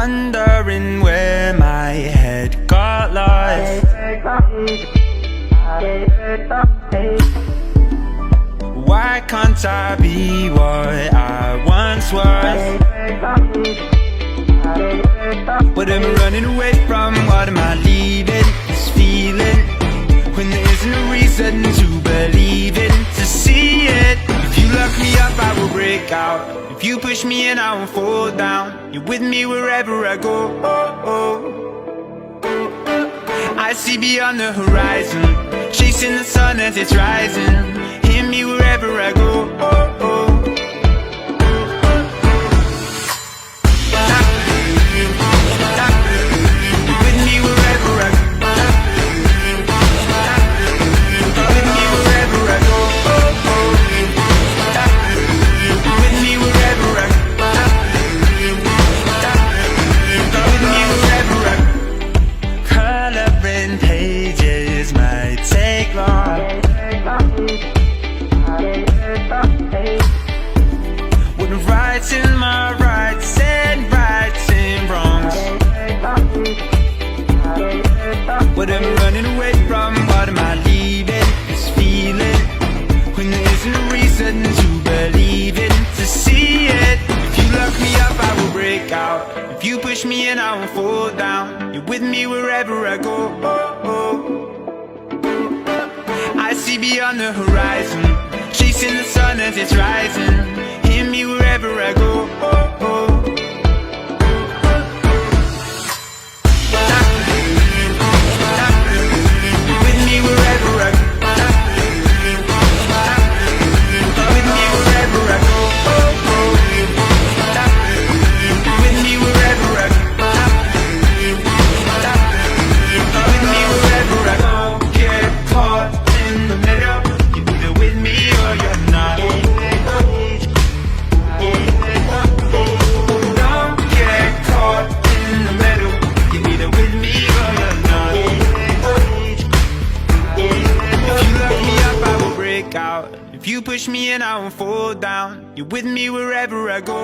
wondering where my head got lost. Why can't I be what I once was? What am I running away from? What am I leaving? This feeling when there isn't a reason to believe it, to see it. If you lock me up, I will break out. If you push me in, I won't fall down. You're with me wherever I go. I see beyond the horizon, chasing the sun as it's rising. Hear me wherever I go. With me wherever I go. With me wherever I go. With me wherever I go. With me wherever I go. Coloring pages might take long. When I'm writing my rights and righting wrongs. What am I running away from? What am I leaving? This feeling when there isn't a reason to believe it, to see it. If you lock me up, I will break out. If you push me in, I won't fall down. You're with me wherever I go. I see beyond the horizon, chasing the sun as it's rising. Hear me wherever I go. With me wherever I go. With me wherever I go. With me wherever I go. With me wherever I go. Get caught in the middle. You're either with me or you're not. Don't get caught in the middle. You're either with me or you're not. If you lock me up, I will break out. If you push me in, I won't fall down. You're with me wherever I go.